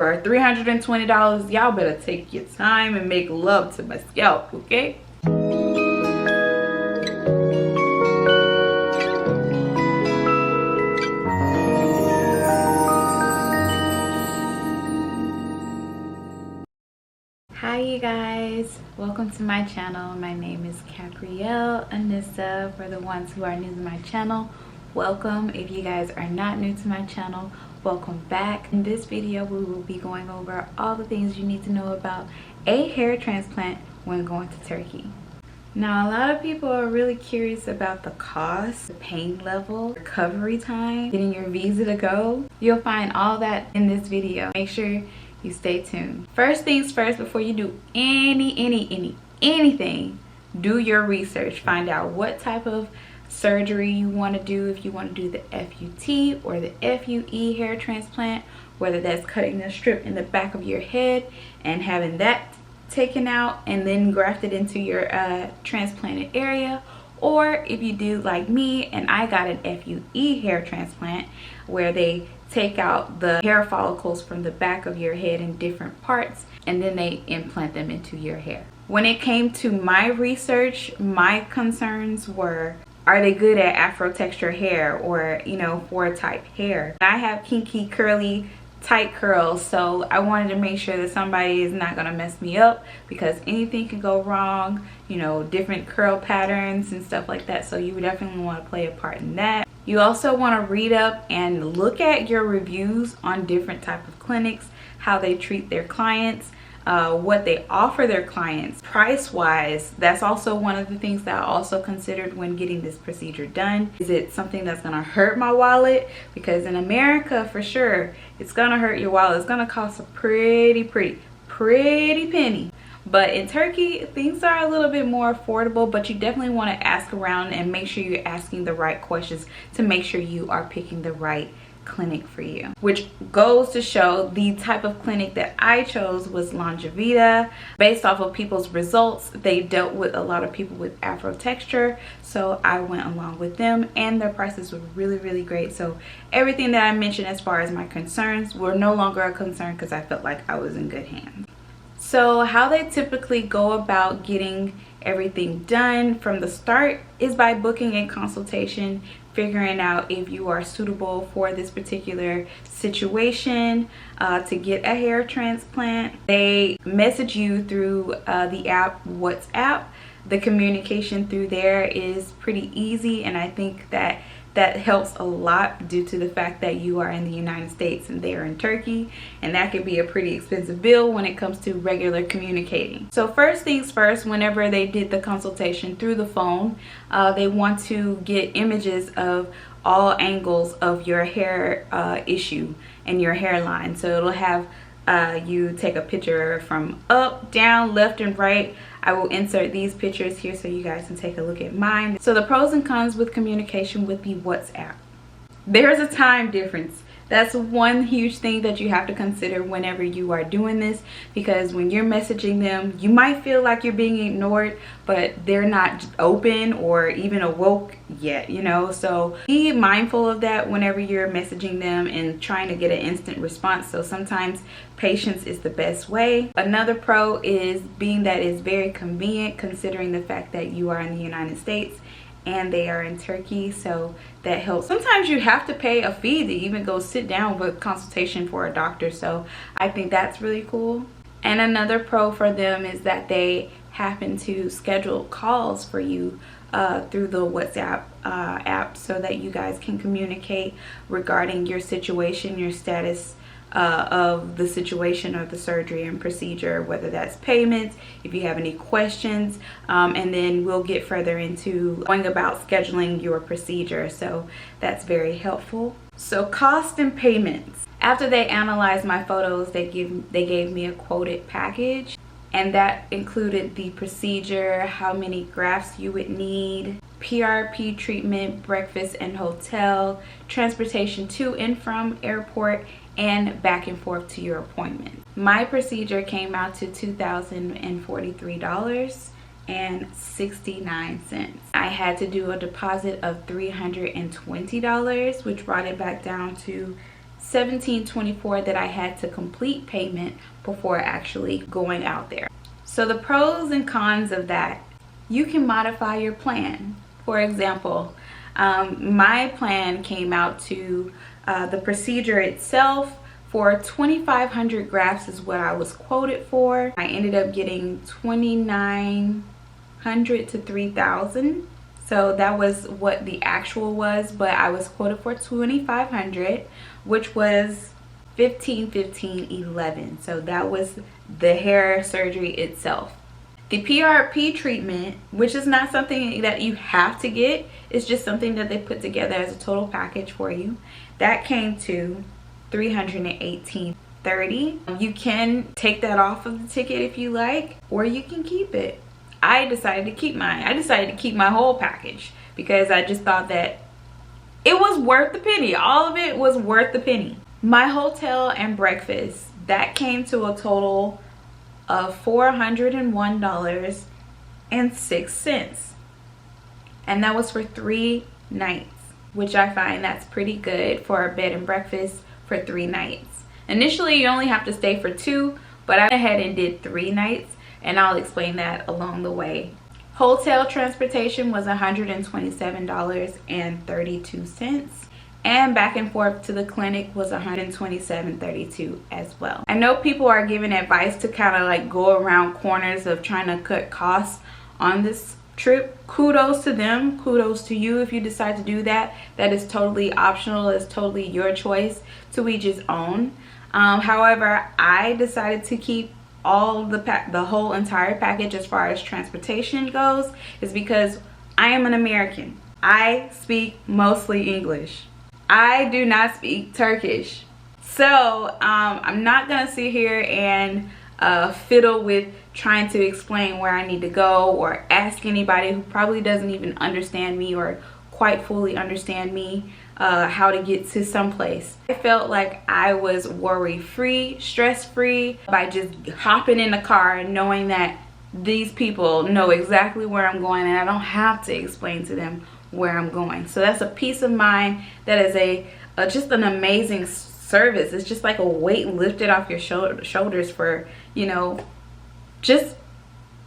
For $320, y'all better take your time and make love to my scalp, okay? Hi you guys, welcome to my channel. My name is Caprielannissa. For the ones who are new to my channel, welcome. If you guys are not new to my channel, welcome back. In this video we will be going over all the things you need to know about a hair transplant when going to Turkey. Now, a lot of people are really curious about the cost, the pain level, recovery time, getting your visa to go. You'll find all that in this video. Make sure you stay tuned. First things first, before you do anything, do your research. Find out what type of surgery you want to do. If you want to do the FUT or the FUE hair transplant, whether that's cutting the strip in the back of your head and having that taken out and then grafted into your transplanted area, or if you do like me and I got an FUE hair transplant where they take out the hair follicles from the back of your head in different parts and then they implant them into your hair. When it came to my research, my concerns were, are they good at afro texture hair or, you know, 4 type hair? I have kinky, curly, tight curls, so I wanted to make sure that somebody is not gonna mess me up, because anything can go wrong, you know, different curl patterns and stuff like that. So you would definitely want to play a part in that. You also want to read up and look at your reviews on different type of clinics, how they treat their clients, what they offer their clients price wise. That's also one of the things that I also considered when getting this procedure done. Is it something that's gonna hurt my wallet? Because in America, for sure, it's gonna hurt your wallet. It's gonna cost a pretty penny. But in Turkey, things are a little bit more affordable, but you definitely want to ask around and make sure you're asking the right questions to make sure you are picking the right clinic for you. Which goes to show the type of clinic that I chose was Longevita. Based off of people's results, they dealt with a lot of people with afro texture, so I went along with them, and their prices were really great. So everything that I mentioned as far as my concerns were no longer a concern because I felt like I was in good hands. So how they typically go about getting everything done from the start is by booking a consultation, figuring out if you are suitable for this particular situation to get a hair transplant. They message you through the app WhatsApp. The communication through there is pretty easy, and I think that helps a lot due to the fact that you are in the United States and they are in Turkey, and that could be a pretty expensive bill when it comes to regular communicating. So first things first, whenever they did the consultation through the phone, they want to get images of all angles of your hair issue and your hairline. So it'll have you take a picture from up, down, left, and right. I will insert these pictures here so you guys can take a look at mine. So the pros and cons with communication with the WhatsApp. There's a time difference. That's one huge thing that you have to consider whenever you are doing this, because when you're messaging them, you might feel like you're being ignored, but they're not open or even awoke yet, you know. So be mindful of that whenever you're messaging them and trying to get an instant response. So sometimes patience is the best way. Another pro is being that it's very convenient, considering the fact that you are in the United States and they are in Turkey, so that helps. Sometimes you have to pay a fee to even go sit down with consultation for a doctor, so I think that's really cool. And another pro for them is that they happen to schedule calls for you through the WhatsApp app, so that you guys can communicate regarding your situation, your status of the situation or the surgery and procedure, whether that's payments, if you have any questions, and then we'll get further into going about scheduling your procedure. So that's very helpful. So cost and payments. After they analyzed my photos, they gave me a quoted package, and that included the procedure, how many grafts you would need, PRP treatment, breakfast and hotel, transportation to and from airport, and back and forth to your appointment. My procedure came out to $2,043.69. I had to do a deposit of $320, which brought it back down to $17.24 that I had to complete payment before actually going out there. So the pros and cons of that: you can modify your plan. For example, my plan came out to the procedure itself for 2,500 grafts is what I was quoted for. I ended up getting 2,900 to 3,000. So that was what the actual was, but I was quoted for 2,500, which was 15, 15, 11. So that was the hair surgery itself. The PRP treatment, which is not something that you have to get, it's just something that they put together as a total package for you. That came to $318.30. You can take that off of the ticket if you like, or you can keep it. I decided to keep mine. I decided to keep my whole package because I just thought that it was worth the penny. All of it was worth the penny. My hotel and breakfast, that came to a total of $401.06. And that was for 3 nights, which I find that's pretty good for a bed and breakfast for 3 nights. Initially, you only have to stay for 2, but I went ahead and did 3 nights, and I'll explain that along the way. Hotel transportation was $127.32, and back and forth to the clinic was $127.32 as well. I know people are giving advice to kind of like go around corners of trying to cut costs on this trip. Kudos to them, kudos to you if you decide to do that. That is totally optional. It's totally your choice, to each his own. However, I decided to keep all the whole entire package as far as transportation goes, is because I am an American. I speak mostly English. I do not speak Turkish. So I'm not gonna sit here and fiddle with trying to explain where I need to go, or ask anybody who probably doesn't even understand me or quite fully understand me how to get to someplace. I felt like I was worry-free, stress-free by just hopping in the car and knowing that these people know exactly where I'm going, and I don't have to explain to them where I'm going. So that's a peace of mind. That is just an amazing service. It's just like a weight lifted off your shoulders for, you know, just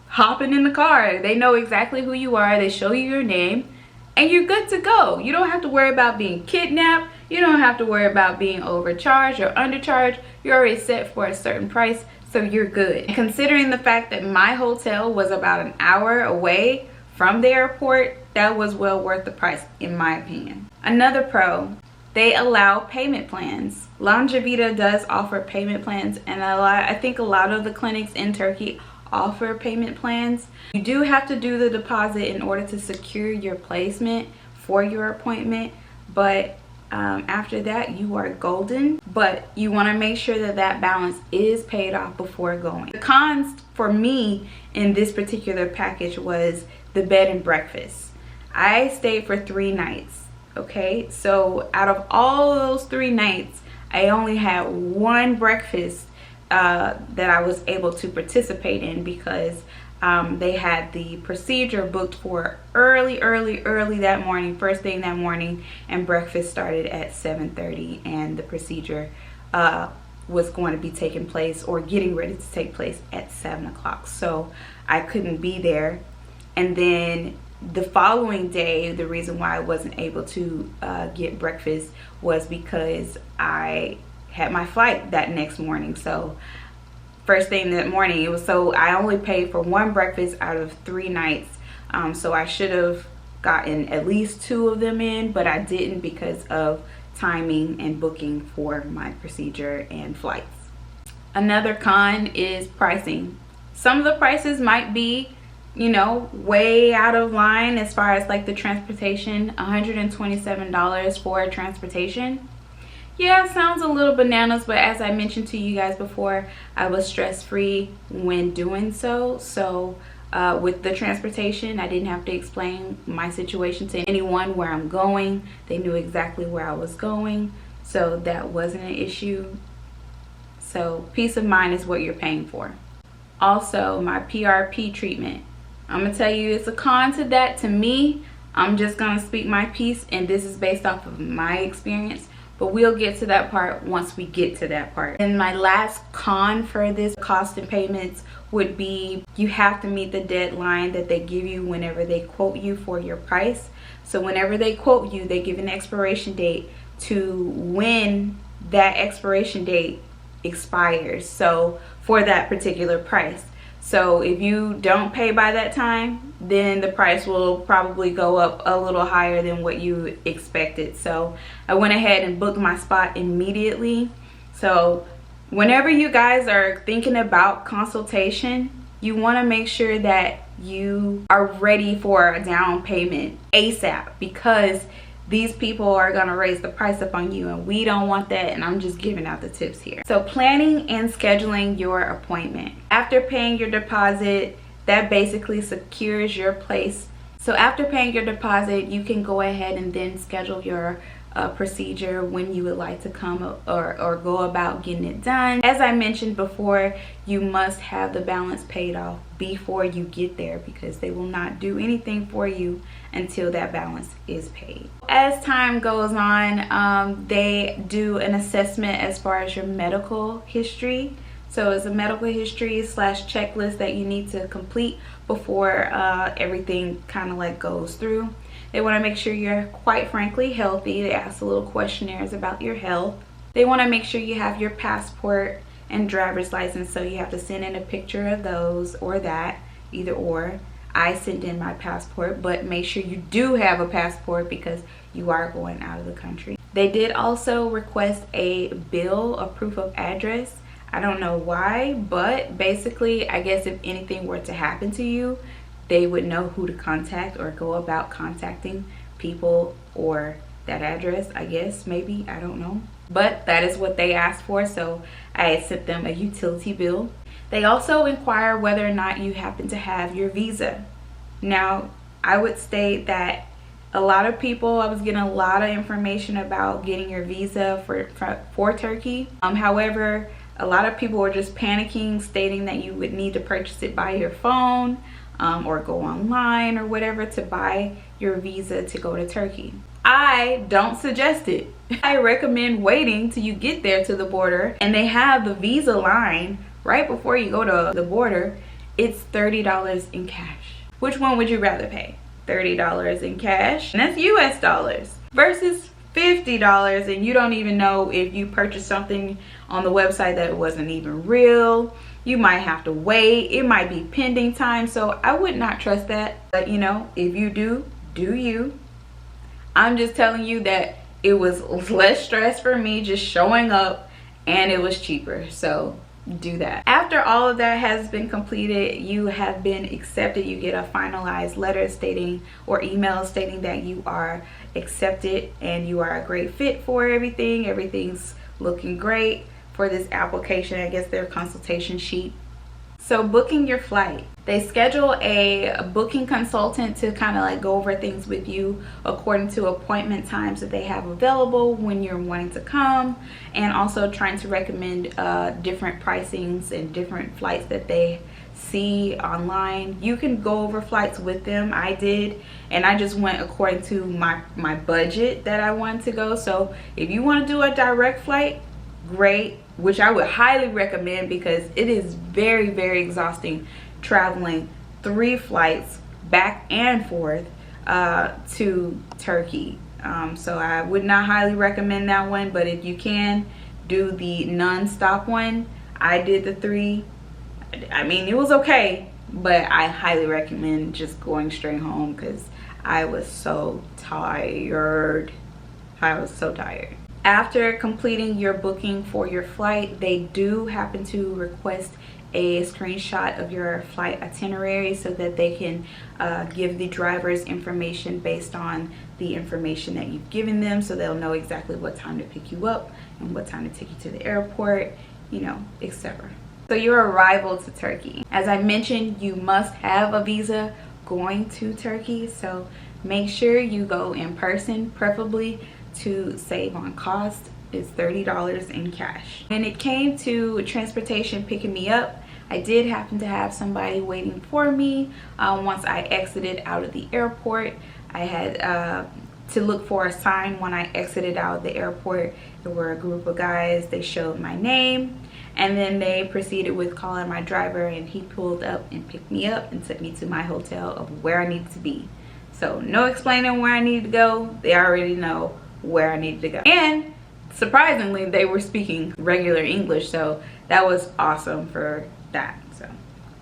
hopping in the car. They know exactly who you are. They show you your name, and you're good to go. You don't have to worry about being kidnapped. You don't have to worry about being overcharged or undercharged. You're already set for a certain price, so you're good. And considering the fact that my hotel was about an hour away from the airport, that was well worth the price in my opinion. Another pro, they allow payment plans. Longevita does offer payment plans, and I think a lot of the clinics in Turkey offer payment plans. You do have to do the deposit in order to secure your placement for your appointment, but after that you are golden. But you want to make sure that that balance is paid off before going. The cons for me in this particular package was the bed and breakfast. I stayed for 3 nights. Okay, so out of all those 3 nights, I only had 1 breakfast that I was able to participate in, because they had the procedure booked for early that morning, first thing that morning, and breakfast started at 7:30, and the procedure was going to be taking place, or getting ready to take place, at 7 o'clock. So I couldn't be there. And then the following day, the reason why I wasn't able to get breakfast was because I had my flight that next morning. So first thing that morning, I only paid for 1 breakfast out of 3 nights. So I should have gotten at least 2 of them in, but I didn't because of timing and booking for my procedure and flights. Another con is pricing. Some of the prices might be, you know, way out of line as far as like the transportation. $127 for transportation. Yeah, it sounds a little bananas, but as I mentioned to you guys before, I was stress-free when doing so. So with the transportation, I didn't have to explain my situation to anyone where I'm going. They knew exactly where I was going, so that wasn't an issue. So peace of mind is what you're paying for. Also, my PRP treatment. I'm gonna tell you, it's a con to that. To me, I'm just gonna speak my piece, and this is based off of my experience. but we'll get to that part once we get to that part. And my last con for this cost and payments would be you have to meet the deadline that they give you whenever they quote you for your price. So whenever they quote you, they give an expiration date to when that expiration date expires, so for that particular price. So if you don't pay by that time, then the price will probably go up a little higher than what you expected. So I went ahead and booked my spot immediately. So whenever you guys are thinking about consultation, you want to make sure that you are ready for a down payment ASAP, because these people are going to raise the price up on you, and we don't want that. And I'm just giving out the tips here. So planning and scheduling your appointment. After paying your deposit, that basically secures your place. So after paying your deposit, you can go ahead and then schedule your procedure when you would like to come or go about getting it done. As I mentioned before, you must have the balance paid off before you get there, because they will not do anything for you until that balance is paid. As time goes on, they do an assessment as far as your medical history. So it's a medical history / checklist that you need to complete before everything kind of like goes through. They want to make sure you're quite frankly healthy. They ask a little questionnaires about your health. They want to make sure you have your passport and driver's license, so you have to send in a picture of those or that, either or. I sent in my passport, but make sure you do have a passport because you are going out of the country. They did also request a bill, a proof of address. I don't know why, but basically, I guess if anything were to happen to you, they would know who to contact or go about contacting people or that address, I guess, maybe, I don't know. But that is what they asked for, so I sent them a utility bill. They also inquire whether or not you happen to have your visa. Now, I would state that a lot of people, I was getting a lot of information about getting your visa for Turkey. However, a lot of people were just panicking, stating that you would need to purchase it by your phone or go online or whatever to buy your visa to go to Turkey. I don't suggest it. I recommend waiting till you get there to the border, and they have the visa line right before you go to the border. It's $30 in cash. Which one would you rather pay? $30 in cash, and that's US dollars, versus $50 and you don't even know if you purchased something on the website that it wasn't even real. You might have to wait. It might be pending time. So I would not trust that. But you know, if you do you. I'm just telling you that it was less stress for me just showing up, and it was cheaper. So do that. After all of that has been completed, you have been accepted. You get a finalized letter stating, or email stating, that you are accepted and you are a great fit for everything. Everything's looking great for this application. I guess their consultation sheet. So booking your flight. They schedule a booking consultant to kind of like go over things with you according to appointment times that they have available when you're wanting to come, and also trying to recommend different pricings and different flights that they see online. You can go over flights with them. I did, and I just went according to my budget that I wanted to go. So if you want to do a direct flight, great, which I would highly recommend, because it is very, very exhausting traveling 3 flights back and forth to Turkey. So I would not highly recommend that one, but if you can do the non-stop one, I did the 3. I mean, it was okay, but I highly recommend just going straight home because I was so tired. I was so tired. After completing your booking for your flight, they do happen to request a screenshot of your flight itinerary so that they can give the drivers information based on the information that you've given them, so they'll know exactly what time to pick you up and what time to take you to the airport, you know, etc. So your arrival to Turkey. As I mentioned, you must have a visa going to Turkey, so make sure you go in person, preferably, to save on cost. Is $30 in cash. When it came to transportation picking me up, I did happen to have somebody waiting for me once I exited out of the airport. I had to look for a sign when I exited out of the airport. There were a group of guys. They showed my name, and then they proceeded with calling my driver, and he pulled up and picked me up and took me to my hotel of where I needed to be. So no explaining where I needed to go. They already know where I needed to go. And surprisingly, they were speaking regular English, so that was awesome for that. So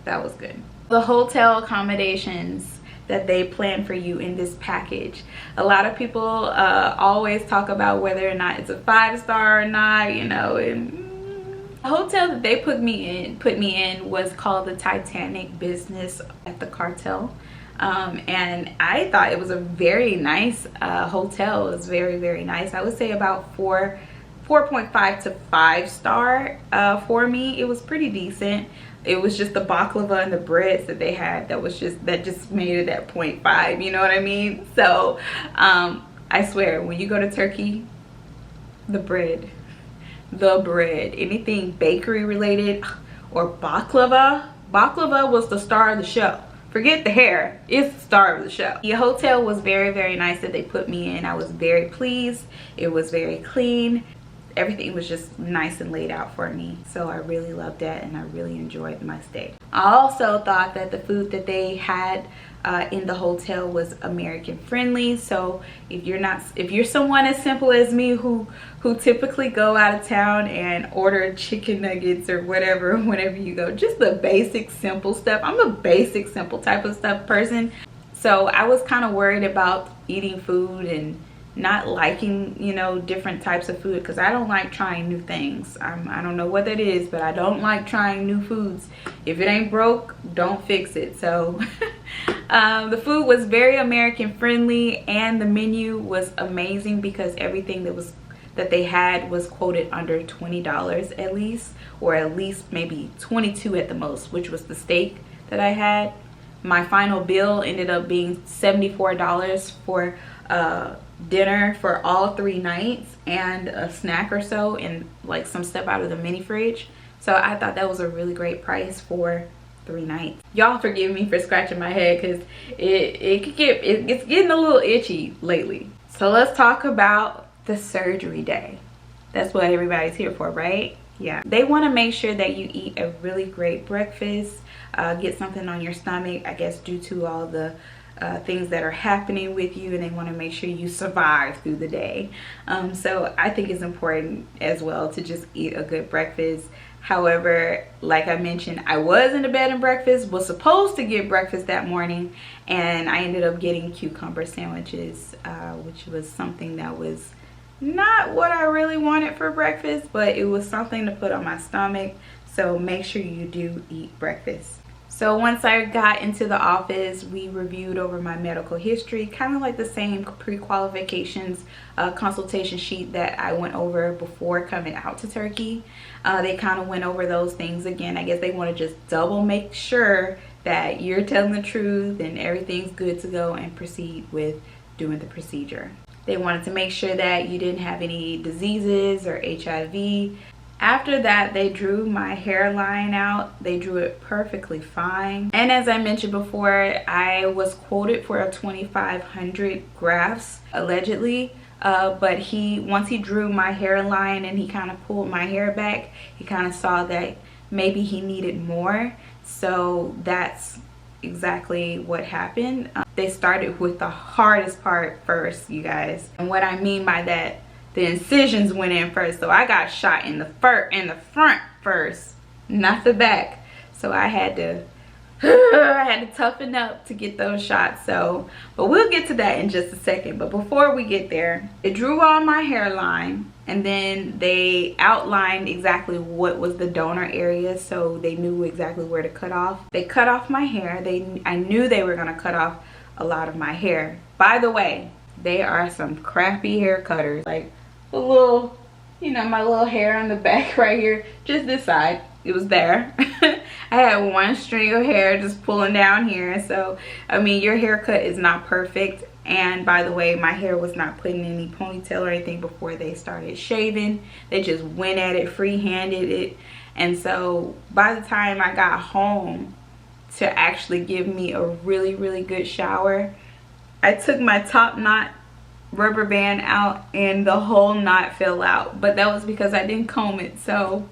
that was good. The hotel accommodations that they plan for you in this package. A lot of people always talk about whether or not it's a 5-star or not, you know. And the hotel that they put me in was called the Titanic Business at the Cartel. And I thought it was a very nice hotel. It was very, very nice. I would say about 4.5 to 5-star for me. It was pretty decent. It was just the baklava and the breads that they had that just made it at 0.5, you know what I mean? So I swear, when you go to Turkey, the bread, anything bakery related, or baklava was the star of the show. Forget the hair, it's the star of the show. The hotel was very, very nice that they put me in. I was very pleased. It was very clean. Everything was just nice and laid out for me, so I really loved that, and I really enjoyed my stay. I also thought that the food that they had in the hotel was American friendly. So if you're someone as simple as me who typically go out of town and order chicken nuggets or whatever whenever you go, just the basic simple stuff. I'm a basic simple type of stuff person, so I was kind of worried about eating food and not liking, you know, different types of food, because I don't like trying new things. I don't know what that is, but I don't like trying new foods. If it ain't broke, don't fix it. So the food was very American friendly, and the menu was amazing because everything that they had was quoted under $20 at least, or at least maybe 22 at the most, which was the steak that I had. My final bill ended up being $74 for dinner for all 3 nights and a snack or so and like some stuff out of the mini fridge. So I thought that was a really great price for 3 nights. Y'all forgive me for scratching my head because it's getting a little itchy lately. So let's talk about the surgery day. That's what everybody's here for, right? Yeah, they want to make sure that you eat a really great breakfast, get something on your stomach, I guess, due to all the things that are happening with you, and they want to make sure you survive through the day. So I think it's important as well to just eat a good breakfast. However, like I mentioned, I was in the bed and breakfast, was supposed to get breakfast that morning, and I ended up getting cucumber sandwiches, which was something that was not what I really wanted for breakfast, but it was something to put on my stomach. So make sure you do eat breakfast. So once I got into the office, we reviewed over my medical history, kind of like the same pre-qualifications consultation sheet that I went over before coming out to Turkey. They kind of went over those things again. I guess they want to just double make sure that you're telling the truth and everything's good to go and proceed with doing the procedure. They wanted to make sure that you didn't have any diseases or HIV. After that, they drew my hairline out. They drew it perfectly fine. And as I mentioned before, I was quoted for a 2,500 grafts, allegedly. But once he drew my hairline and he kind of pulled my hair back, he kind of saw that maybe he needed more. So that's exactly what happened. They started with the hardest part first, you guys. And what I mean by that, the incisions went in first. So I got shot in the front first, not the back. So I had to toughen up to get those shots. So, but we'll get to that in just a second. But before we get there, it drew on my hairline, and then they outlined exactly what was the donor area, so they knew exactly where to cut off. They cut off my hair. I knew they were gonna cut off a lot of my hair. By the way, they are some crappy hair cutters. Like a little, you know, my little hair on the back right here, just this side, it was there. I had one string of hair just pulling down here. So I mean, your haircut is not perfect. And by the way, my hair was not put in any ponytail or anything before they started shaving. They just went at it, free-handed it. And so by the time I got home to actually give me a really, really good shower, I took my top knot rubber band out and the whole knot fell out, but that was because I didn't comb it. So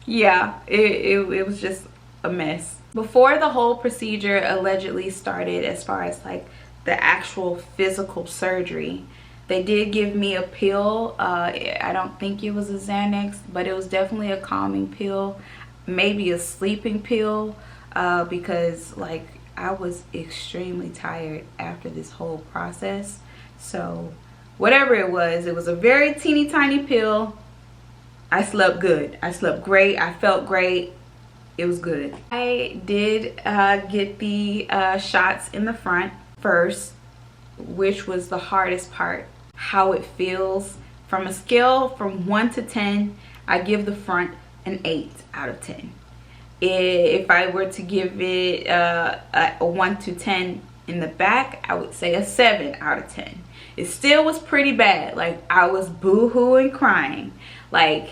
yeah, it was just a mess. Before the whole procedure allegedly started, as far as like the actual physical surgery, they did give me a pill. I don't think it was a Xanax, but it was definitely a calming pill, maybe a sleeping pill, because like I was extremely tired after this whole process. So whatever it was a very teeny tiny pill. I slept good. I slept great. I felt great. It was good. I did get the shots in the front first, which was the hardest part. How it feels. From a scale from 1 to 10, I give the front an 8 out of 10. If I were to give it a 1 to 10 in the back, I would say a 7 out of 10. It still was pretty bad. Like, I was boo-hooing crying. Like,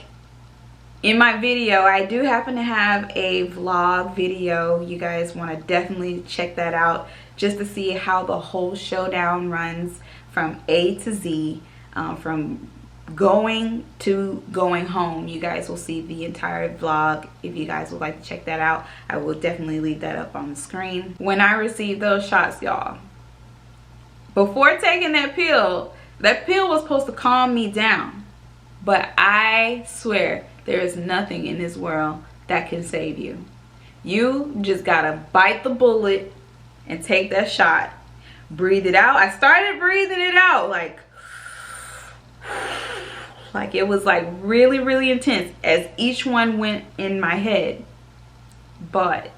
in my video, I do happen to have a vlog video. You guys want to definitely check that out just to see how the whole showdown runs from A to Z, from going to going home. You guys will see the entire vlog. If you guys would like to check that out, I will definitely leave that up on the screen. When I received those shots, y'all, before taking that pill was supposed to calm me down, but I swear there is nothing in this world that can save you. You just gotta bite the bullet and take that shot. Breathe it out. I started breathing it out like it was like really, really intense as each one went in my head. But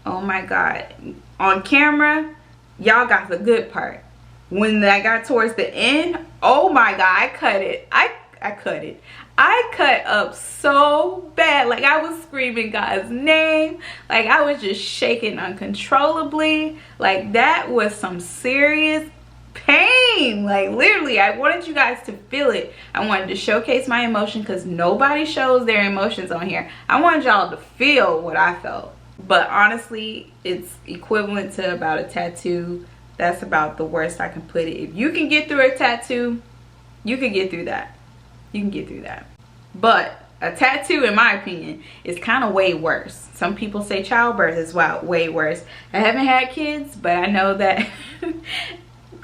oh my God, on camera, y'all got the good part. When I got towards the end, oh my God, I cut it. I cut it. I cut up so bad. Like, I was screaming God's name. Like, I was just shaking uncontrollably. Like, that was some serious pain. Like, literally, I wanted you guys to feel it. I wanted to showcase my emotion because nobody shows their emotions on here. I wanted y'all to feel what I felt. But honestly, it's equivalent to about a tattoo. That's about the worst I can put it. If you can get through a tattoo, you can get through that. You can get through that. But a tattoo, in my opinion, is kind of way worse. Some people say childbirth is way worse. I haven't had kids, but I know that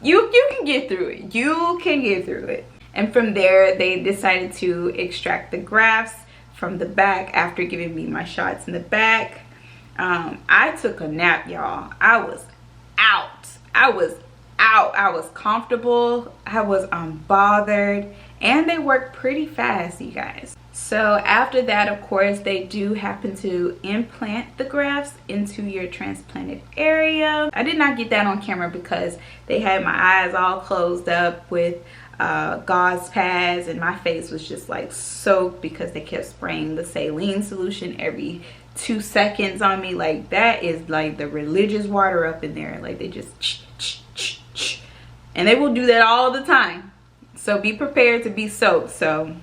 you can get through it. You can get through it. And from there, they decided to extract the grafts from the back after giving me my shots in the back. I took a nap, y'all. I was out. I was comfortable. I was unbothered. And they work pretty fast, you guys. So after that, of course, they do happen to implant the grafts into your transplanted area. I did not get that on camera because they had my eyes all closed up with gauze pads, and my face was just like soaked because they kept spraying the saline solution every 2 seconds on me. Like, that is like the religious water up in there. Like, they just and they will do that all the time. So be prepared to be soaked. So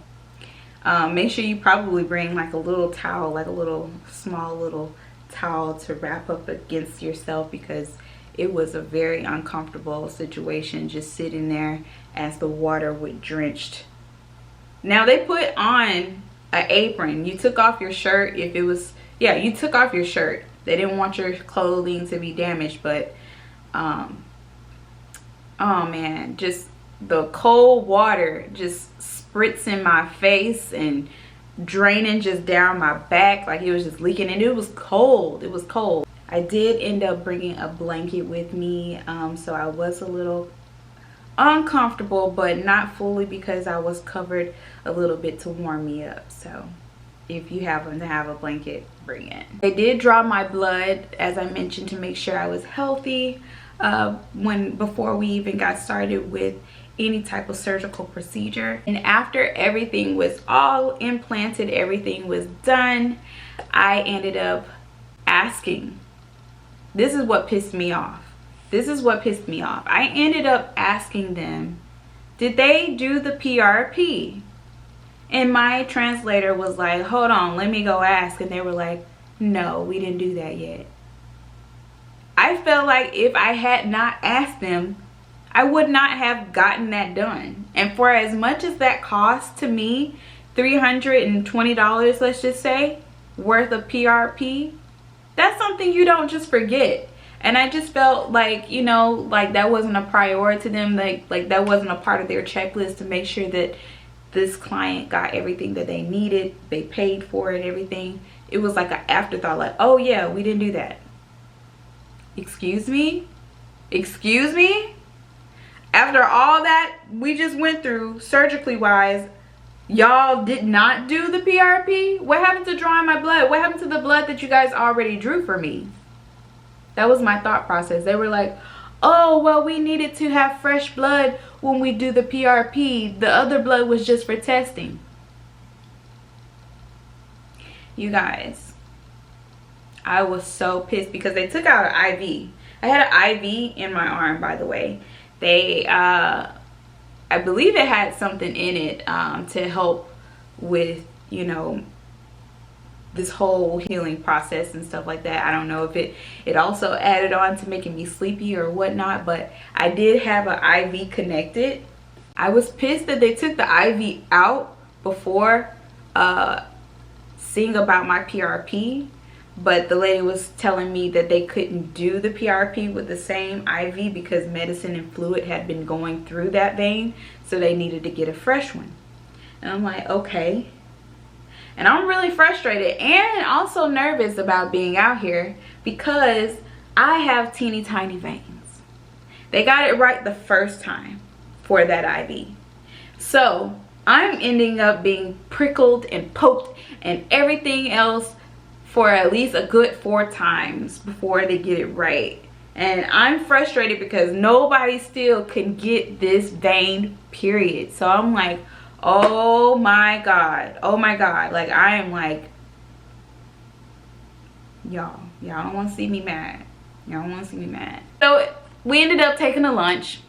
make sure you probably bring like a little towel, like a small little towel to wrap up against yourself, because it was a very uncomfortable situation just sitting there as the water would drenched. Now, they put on an apron. You took off your shirt if it was, yeah, you took off your shirt. They didn't want your clothing to be damaged, but oh man, just the cold water just spritzing my face and draining just down my back. Like, it was just leaking, and it was cold. It was cold. I did end up bringing a blanket with me, so I was a little uncomfortable, but not fully, because I was covered a little bit to warm me up. So if you happen to have a blanket, bring it. They did draw my blood, as I mentioned, to make sure I was healthy before we even got started with any type of surgical procedure. And after everything was all implanted, everything was done, I ended up asking, this is what pissed me off. This is what pissed me off. I ended up asking them, did they do the PRP? And my translator was like, hold on, let me go ask. And they were like, no, we didn't do that yet. I felt like if I had not asked them, I would not have gotten that done. And for as much as that cost to me, $320, let's just say, worth of PRP, that's something you don't just forget. And I just felt like, you know, like that wasn't a priority to them. Like that wasn't a part of their checklist to make sure that this client got everything that they needed, they paid for it, everything. It was like an afterthought, like, oh yeah, we didn't do that. Excuse me? Excuse me? After all that we just went through, surgically wise, y'all did not do the PRP? What happened to drawing my blood? What happened to the blood that you guys already drew for me? That was my thought process. They were like, oh, well, we needed to have fresh blood when we do the PRP. The other blood was just for testing. You guys, I was so pissed because they took out an IV. I had an IV in my arm, by the way. They, I believe it had something in it to help with, you know, this whole healing process and stuff like that. I don't know if it also added on to making me sleepy or whatnot, but I did have an IV connected. I was pissed that they took the IV out before seeing about my PRP, but the lady was telling me that they couldn't do the PRP with the same IV because medicine and fluid had been going through that vein, so they needed to get a fresh one. And I'm like, okay. And I'm really frustrated and also nervous about being out here because I have teeny tiny veins. They got it right the first time for that IV. So I'm ending up being prickled and poked and everything else for at least a good 4 times before they get it right. And I'm frustrated because nobody still can get this vein, period. So I'm like, oh my god, oh my god. Like, I am like, y'all don't want to see me mad. Y'all don't want to see me mad. So we ended up taking a lunch.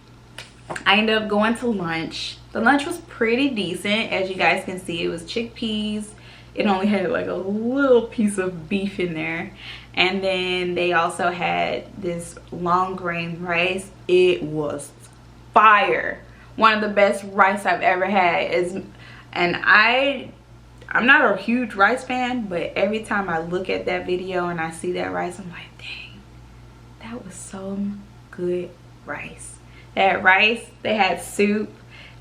I ended up going to lunch. The lunch was pretty decent. As you guys can see, it was chickpeas. It only had like a little piece of beef in there. And then they also had this long grain rice. It was fire. One of the best rice I've ever had. And I'm not a huge rice fan, but every time I look at that video and I see that rice, I'm like, dang, that was some good rice. That rice, they had soup,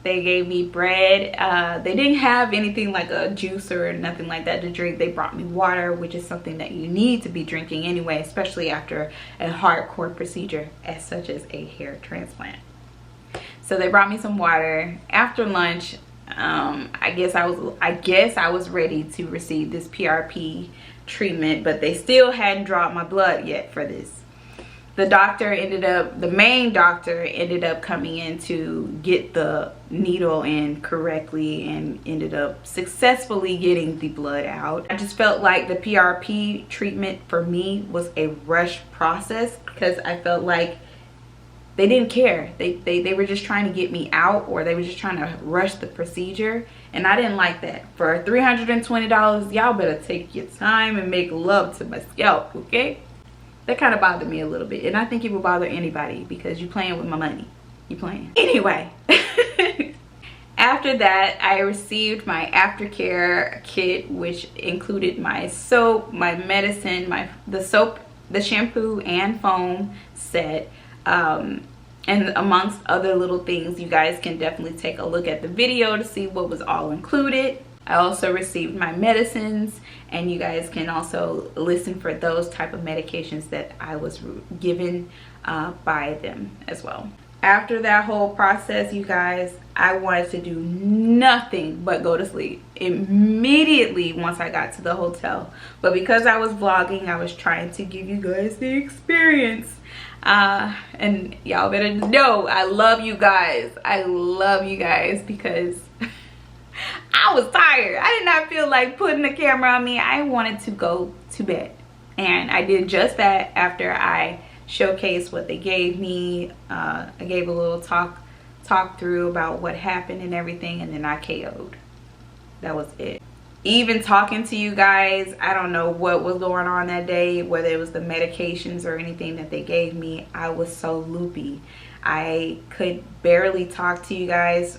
they gave me bread. They didn't have anything like a juice or nothing like that to drink. They brought me water, which is something that you need to be drinking anyway, especially after a hardcore procedure as such as a hair transplant. So they brought me some water. After lunch, I guess I was ready to receive this PRP treatment, but they still hadn't drawn my blood yet for this. The main doctor ended up coming in to get the needle in correctly and ended up successfully getting the blood out. I just felt like the PRP treatment for me was a rush process because I felt like they didn't care. They were just trying to get me out, or they were just trying to rush the procedure, and I didn't like that. For $320, y'all better take your time and make love to my scalp, okay? That kind of bothered me a little bit, and I think it would bother anybody because you're playing with my money. You playing. Anyway, after that, I received my aftercare kit, which included my soap, my medicine, the soap, the shampoo and foam set, and amongst other little things. You guys can definitely take a look at the video to see what was all included. I also received my medicines, and you guys can also listen for those type of medications that I was given by them as well. After that whole process, you guys, I wanted to do nothing but go to sleep immediately once I got to the hotel. But because I was vlogging, I was trying to give you guys the experience. And y'all better know I love you guys. I love you guys because I was tired. I did not feel like putting the camera on me. I wanted to go to bed. And I did just that after I showcased what they gave me. I gave a little talk through about what happened and everything, and then I KO'd. That was it. Even talking to you guys, I don't know what was going on that day, whether it was the medications or anything that they gave me. I was so loopy. I could barely talk to you guys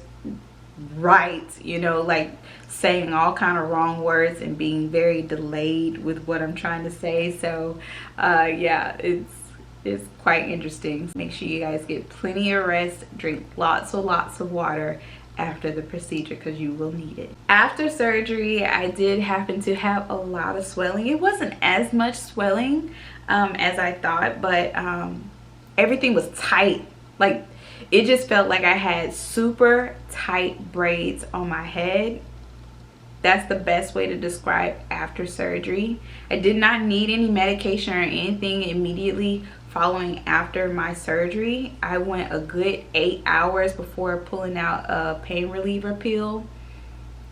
right, you know, like saying all kind of wrong words and being very delayed with what I'm trying to say. So yeah, it's quite interesting. Make sure you guys get plenty of rest, drink lots of water after the procedure, because you will need it. After surgery, I did happen to have a lot of swelling. It wasn't as much swelling as I thought, but everything was tight. Like, it just felt like I had super tight braids on my head. That's the best way to describe after surgery. I did not need any medication or anything immediately following after my surgery. I went a good 8 hours before pulling out a pain reliever pill.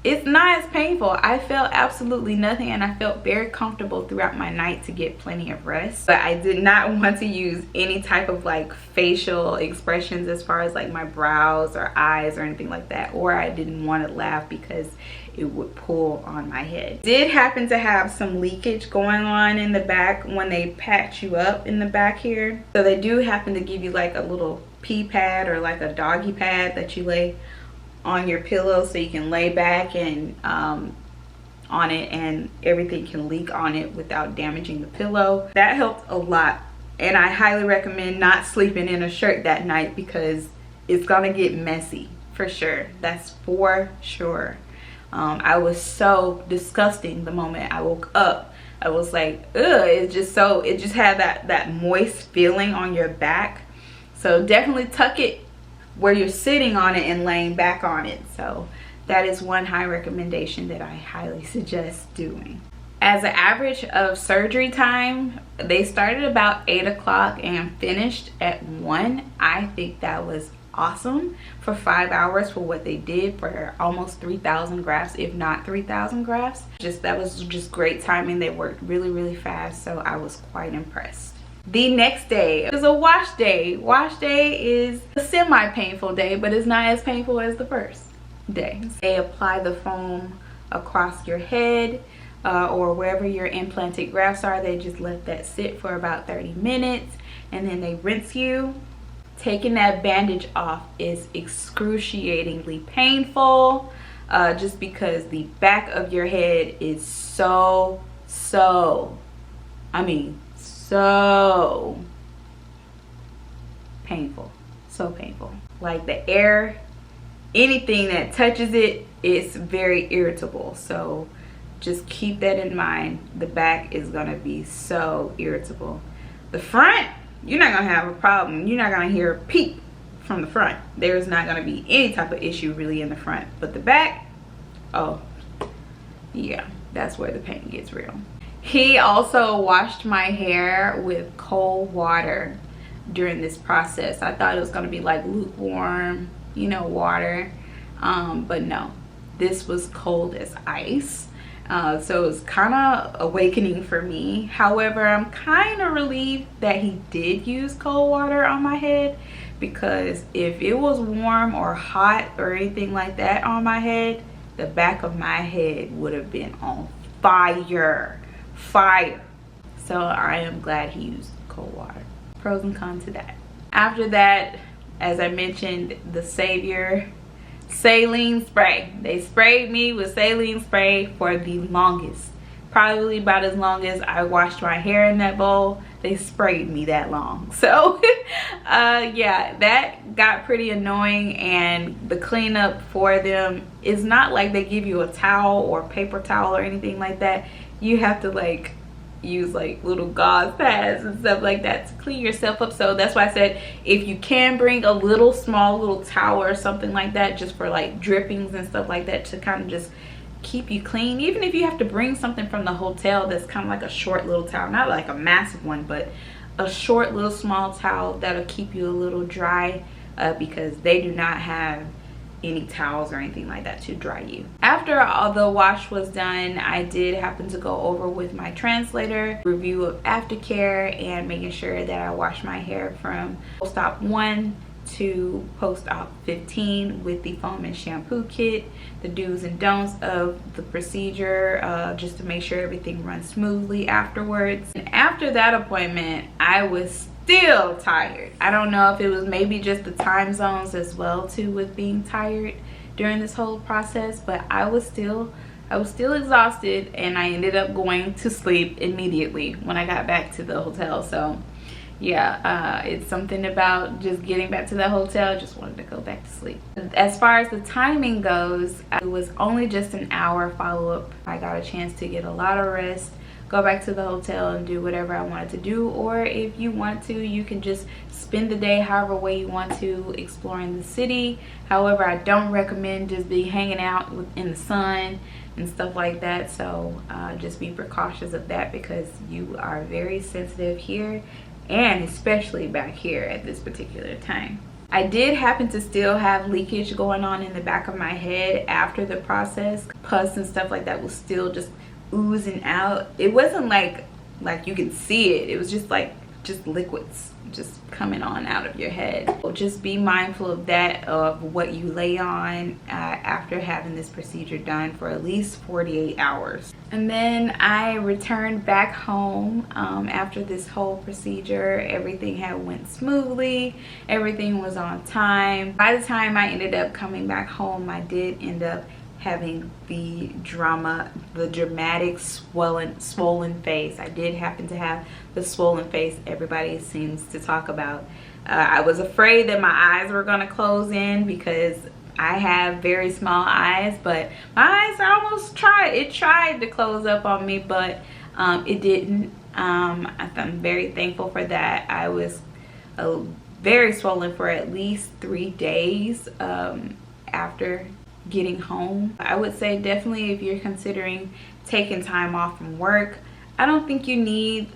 It's not as painful. I felt absolutely nothing, and I felt very comfortable throughout my night to get plenty of rest. But I did not want to use any type of like facial expressions as far as like my brows or eyes or anything like that, or I didn't want to laugh because it would pull on my head. Did happen to have some leakage going on in the back when they patch you up in the back here. So they do happen to give you like a little pee pad or like a doggy pad that you lay on your pillow, so you can lay back and on it, and everything can leak on it without damaging the pillow. That helped a lot, and I highly recommend not sleeping in a shirt that night because it's gonna get messy for sure. That's for sure. I was so disgusting the moment I woke up. I was like, ugh, it just had that moist feeling on your back. So definitely tuck it where you're sitting on it and laying back on it. So that is one high recommendation that I highly suggest doing. As an average of surgery time, they started about 8 o'clock and finished at 1. I think that was awesome for 5 hours for what they did for almost 3,000 grafts, if not 3,000 grafts. That was just great timing. They worked really fast, so I was quite impressed. The next day is a wash day. Wash day is a semi-painful day, but it's not as painful as the first day. They apply the foam across your head or wherever your implanted grafts are. They just let that sit for about 30 minutes, and then they rinse you. Taking that bandage off is excruciatingly painful, just because the back of your head is so painful, so painful. Like the air, anything that touches it is very irritable. So just keep that in mind. The back is gonna be so irritable. The front, you're not gonna have a problem. You're not gonna hear a peep from the front. There's not gonna be any type of issue really in the front. But the back, oh yeah, that's where the pain gets real. He also washed my hair with cold water during this process. I thought it was gonna be like lukewarm, you know, water, but no, this was cold as ice. So it was kind of awakening for me. However, I'm kind of relieved that he did use cold water on my head, because if it was warm or hot or anything like that on my head, the back of my head would have been on fire. So I am glad he used cold water. Pros and cons to that. After that, as I mentioned, the savior, saline spray. They sprayed me with saline spray for the longest, probably about as long as I washed my hair in that bowl. They sprayed me that long. So yeah, that got pretty annoying, and the cleanup for them is not like they give you a towel or paper towel or anything like that. You have to like use like little gauze pads and stuff like that to clean yourself up. So that's why I said, if you can bring a small little towel or something like that, just for like drippings and stuff like that, to kind of just keep you clean. Even if you have to bring something from the hotel that's kind of like a short little towel, not like a massive one, but a short little small towel that'll keep you a little dry, because they do not have any towels or anything like that to dry you. After all the wash was done, I did happen to go over with my translator, review of aftercare, and making sure that I wash my hair from post-op 1 to post-op 15 with the foam and shampoo kit, the do's and don'ts of the procedure, just to make sure everything runs smoothly afterwards. And after that appointment, I was still tired. I don't know if it was maybe just the time zones as well too with being tired during this whole process, but I was still exhausted, and I ended up going to sleep immediately when I got back to the hotel. So yeah, it's something about just getting back to the hotel. I just wanted to go back to sleep. As far as the timing goes, it was only just an hour follow-up. I got a chance to get a lot of rest, go back to the hotel and do whatever I wanted to do, or if you want to, you can just spend the day however way you want to, exploring the city. However, I don't recommend just be hanging out in the sun and stuff like that, so just be precautious of that, because you are very sensitive here, and especially back here at this particular time. I did happen to still have leakage going on in the back of my head after the process. Pus and stuff like that was still just oozing out. It wasn't like you could see it. It was just like liquids just coming on out of your head. So just be mindful of that, of what you lay on after having this procedure done for at least 48 hours. And then I returned back home after this whole procedure. Everything had went smoothly, everything was on time. By the time I ended up coming back home, I did end up having the dramatic swollen face. I did happen to have the swollen face everybody seems to talk about. I was afraid that my eyes were gonna close in because I have very small eyes, but my eyes almost tried to close up on me, but it didn't. I'm very thankful for that. I was very swollen for at least 3 days after getting home. I would say definitely if you're considering taking time off from work, I don't think you need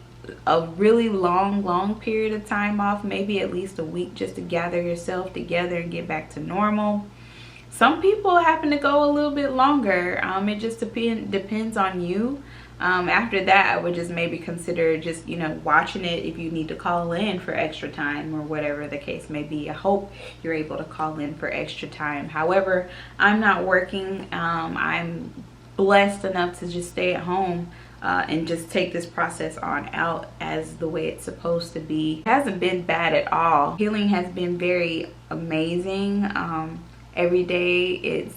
a really long period of time off, maybe at least a week, just to gather yourself together and get back to normal. Some people happen to go a little bit longer. It just depends on you. After that, I would just maybe consider just, you know, watching it if you need to call in for extra time or whatever the case may be. I hope you're able to call in for extra time. However, I'm not working. I'm blessed enough to just stay at home and just take this process on out as the way it's supposed to be. It hasn't been bad at all. Healing has been very amazing. Every day it's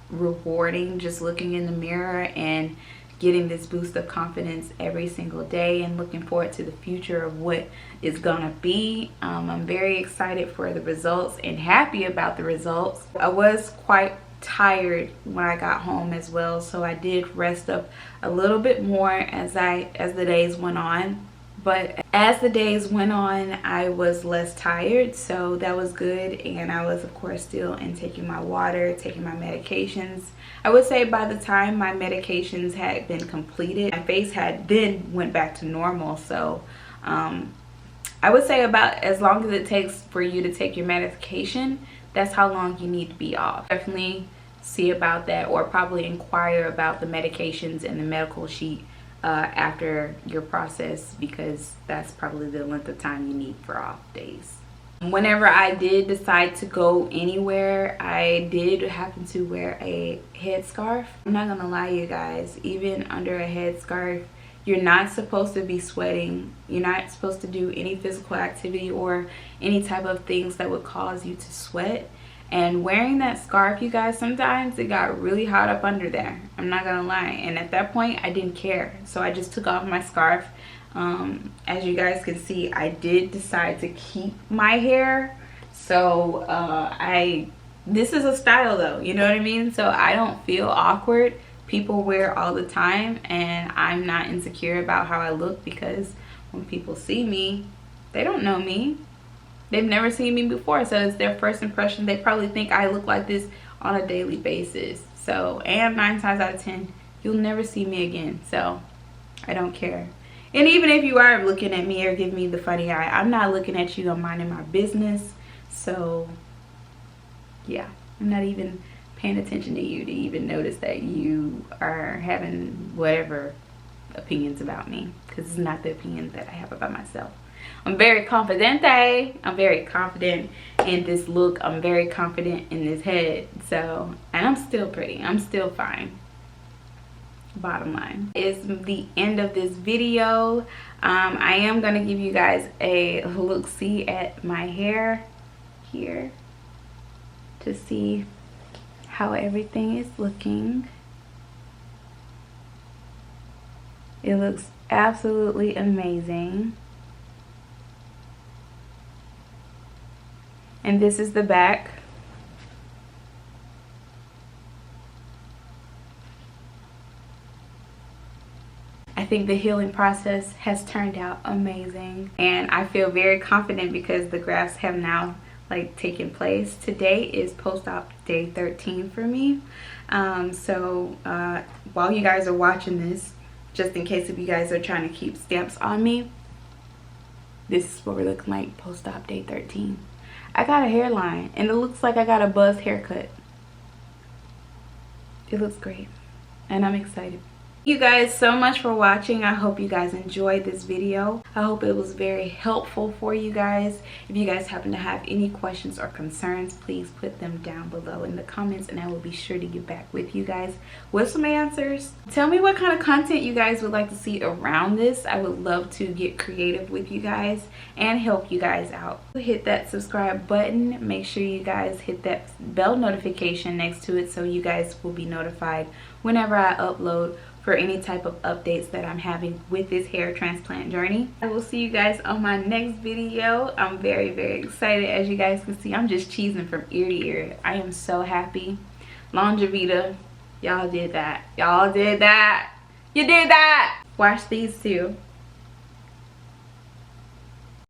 rewarding just looking in the mirror and getting this boost of confidence every single day, and looking forward to the future of what is gonna be. I'm very excited for the results and happy about the results. I was quite tired when I got home as well, so I did rest up a little bit more as the days went on. But as the days went on, I was less tired, so that was good. And I was, of course, still taking my water, taking my medications. I would say by the time my medications had been completed, my face had then went back to normal. So I would say about as long as it takes for you to take your medication, that's how long you need to be off. Definitely see about that, or probably inquire about the medications and the medical sheet after your process, because that's probably the length of time you need for off days. Whenever I did decide to go anywhere, I did happen to wear a headscarf. I'm not gonna lie, you guys, even under a headscarf, you're not supposed to be sweating. You're not supposed to do any physical activity or any type of things that would cause you to sweat. And wearing that scarf, you guys, sometimes it got really hot up under there. I'm not gonna lie. And at that point, I didn't care. So I just took off my scarf. As you guys can see, I did decide to keep my hair. So this is a style though, you know what I mean? So I don't feel awkward. People wear all the time, and I'm not insecure about how I look, because when people see me, they don't know me. They've never seen me before, so it's their first impression. They probably think I look like this on a daily basis. So, and 9 times out of 10, you'll never see me again. So, I don't care. And even if you are looking at me or giving me the funny eye, I'm not looking at you. I'm minding my business. So, yeah, I'm not even paying attention to you to even notice that you are having whatever opinions about me, because it's not the opinions that I have about myself. I'm very confident. I'm very confident in this look. I'm very confident in this head. So, and I'm still pretty. I'm still fine. bottom line. Is the end of this video. I am going to give you guys a look-see at my hair here to see how everything is looking. It looks absolutely amazing. And this is the back. I think the healing process has turned out amazing, and I feel very confident because the grafts have now like taken place. Today is post-op day 13 for me. So while you guys are watching this, just in case if you guys are trying to keep stamps on me, this is what we're looking like post-op day 13. I got a hairline and it looks like I got a buzz haircut. It looks great and I'm excited. Thank you guys so much for watching. I hope you guys enjoyed this video. I hope it was very helpful for you guys. If you guys happen to have any questions or concerns, please put them down below in the comments and I will be sure to get back with you guys with some answers. Tell me what kind of content you guys would like to see around this. I would love to get creative with you guys and help you guys out. Hit that subscribe button. Make sure you guys hit that bell notification next to it so you guys will be notified whenever I upload for any type of updates that I'm having with this hair transplant journey. I will see you guys on my next video. I'm very, very excited. As you guys can see, I'm just cheesing from ear to ear. I am so happy. Longevita, y'all did that. Y'all did that. You did that. Watch these two.